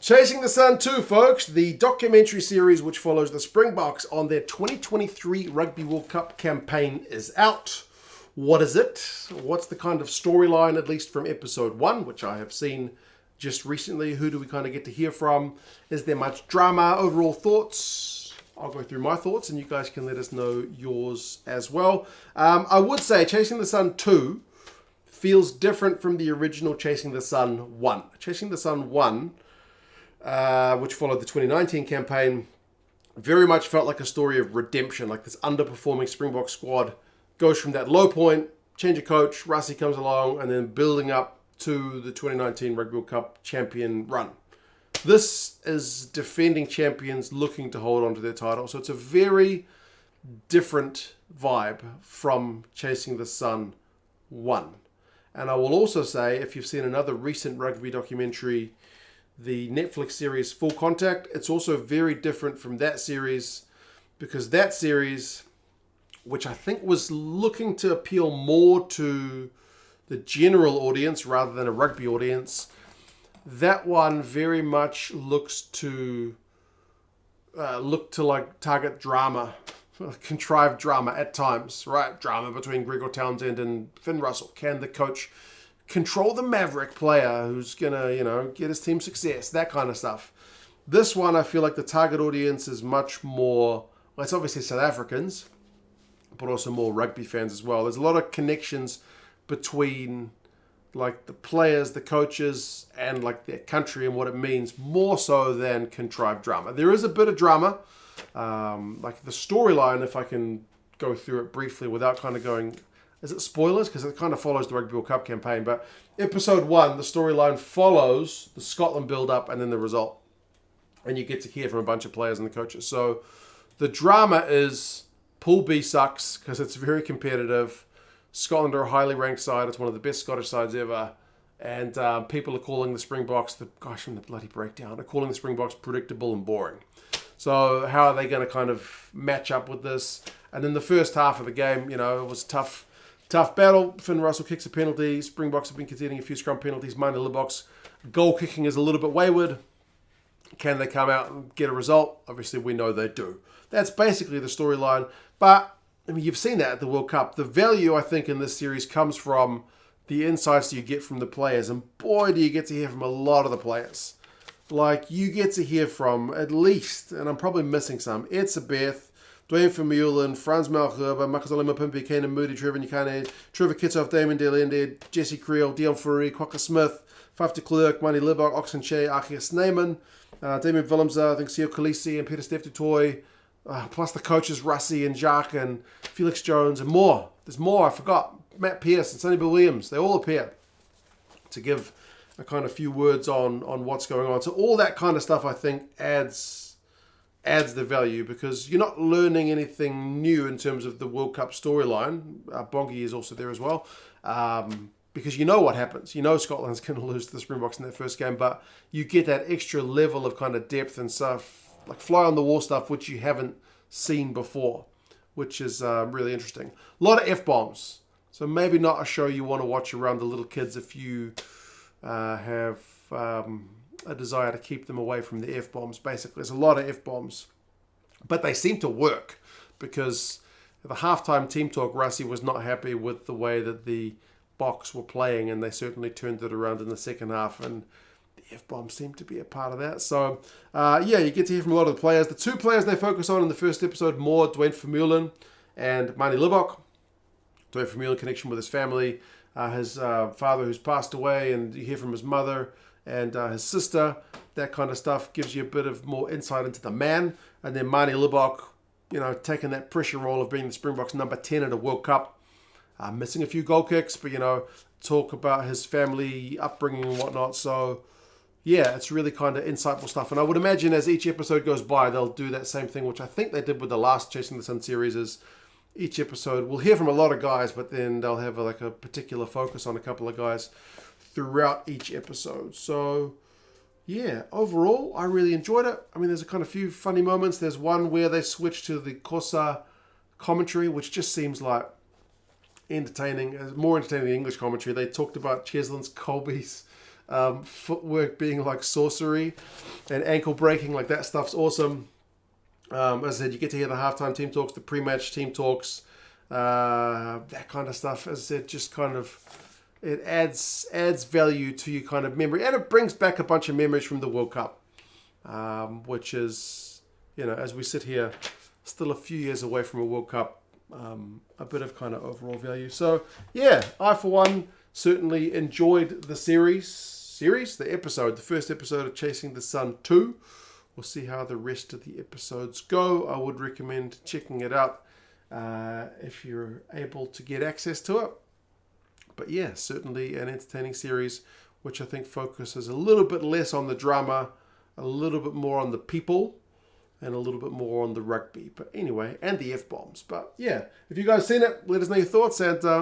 Chasing the Sun 2, folks, the documentary series which follows the Springboks on their 2023 Rugby World Cup campaign is out. What is it? What's the kind of storyline, at least from episode 1, which I have seen just recently? Who do we kind of get to hear from? Is there much drama? Overall thoughts? I'll go through my thoughts and you guys can let us know yours as well. I would say Chasing the Sun 2 feels different from the original Chasing the Sun 1. Chasing the Sun 1... which followed the 2019 campaign, very much felt like a story of redemption. Like this underperforming Springbok squad goes from that low point, change of coach, Rassie comes along, and then building up to the 2019 Rugby World Cup champion run. This is defending champions looking to hold on to their title. So it's a very different vibe from Chasing the Sun 1. And I will also say, if you've seen another recent rugby documentary, the Netflix series Full Contact, it's also very different from that series, because that series, which I think was looking to appeal more to the general audience rather than a rugby audience, that one very much looks to like target drama, contrived drama at times, right? Drama between Gregor Townsend and Finn Russell. Can the coach control the maverick player who's going to, get his team success, that kind of stuff. This one, I feel like the target audience is much more, well, it's obviously South Africans, but also more rugby fans as well. There's a lot of connections between like the players, the coaches, and like their country and what it means, more so than contrived drama. There is a bit of drama, like the storyline, if I can go through it briefly without kind of going... Is it spoilers? Because it kind of follows the Rugby World Cup campaign. But episode 1, the storyline follows the Scotland build-up and then the result. And you get to hear from a bunch of players and the coaches. So the drama is Pool B sucks because it's very competitive. Scotland are a highly ranked side. It's one of the best Scottish sides ever. And people are calling the Springboks, from the bloody breakdown, are calling the Springboks predictable and boring. So how are they going to kind of match up with this? And in the first half of the game, it was tough battle. Finn Russell kicks a penalty. Springboks have been conceding a few scrum penalties. Manie Libbok's goal kicking is a little bit wayward. Can they come out and get a result? Obviously, we know they do. That's basically the storyline. But, you've seen that at the World Cup. The value, I think, in this series comes from the insights you get from the players. And boy, do you get to hear from a lot of the players. Like, you get to hear from at least, and I'm probably missing some, Etzebeth, Dwayne Vermeulen, Frans Malherbe, Makazole Mapimpi, Kanan Moody, Trevor Nyakane, Trevor Kitsoff, Damon Delende, Jesse Creel, Dion Fourie, Quokka Smith, Faf de Klerk, Manie Libbok, Oxen Shea, Achia Snyman, Damien Willemse, I think Sio Khaleesi and Peter Steph du Toit, plus the coaches Rassie and Jacques and Felix Jones and more. There's more, I forgot. Matt Pearce and Sonny Bill Williams, they all appear to give a kind of few words on what's going on. So all that kind of stuff, I think, adds the value, because you're not learning anything new in terms of the World Cup storyline. Bongi is also there as well, because you know what happens. You know Scotland's going to lose to the Springboks in their first game, but you get that extra level of kind of depth and stuff, like fly on the wall stuff, which you haven't seen before, which is really interesting. A lot of F-bombs, so maybe not a show you want to watch around the little kids if you have... a desire to keep them away from the F-bombs, basically. There's a lot of F-bombs. But they seem to work, because the halftime team talk, Rassie was not happy with the way that the Boks were playing, and they certainly turned it around in the second half, and the F-bombs seem to be a part of that. So, you get to hear from a lot of the players. The two players they focus on in the first episode more, Dwayne Vermeulen and Manie Libbok. Dwayne Vermeulen, connection with his family, his father who's passed away, and you hear from his mother and his sister. That kind of stuff gives you a bit of more insight into the man. And then Manie Libbok, taking that pressure role of being the Springboks number 10 at a World Cup. Missing a few goal kicks, but, talk about his family upbringing and whatnot. So, yeah, it's really kind of insightful stuff. And I would imagine as each episode goes by, they'll do that same thing, which I think they did with the last Chasing the Sun series, is each episode, we'll hear from a lot of guys, but then they'll have a particular focus on a couple of guys throughout each episode. So, yeah, overall, I really enjoyed it. There's a kind of few funny moments. There's one where they switch to the Xhosa commentary, which just seems like entertaining, more entertaining than English commentary. They talked about Cheslin's Colby's footwork being like sorcery, and ankle breaking, like that stuff's awesome. As I said, you get to hear the halftime team talks, the pre-match team talks, that kind of stuff. As I said, just kind of, it adds value to your kind of memory, and it brings back a bunch of memories from the World Cup, which is, as we sit here, still a few years away from a World Cup, a bit of kind of overall value. So yeah, I for one certainly enjoyed the the first episode of Chasing the Sun 2. We'll see how the rest of the episodes go. I would recommend checking it out if you're able to get access to it. But yeah, certainly an entertaining series, which I think focuses a little bit less on the drama, a little bit more on the people, and a little bit more on the rugby. But anyway, and the F-bombs. But yeah, if you guys seen it, let us know your thoughts, and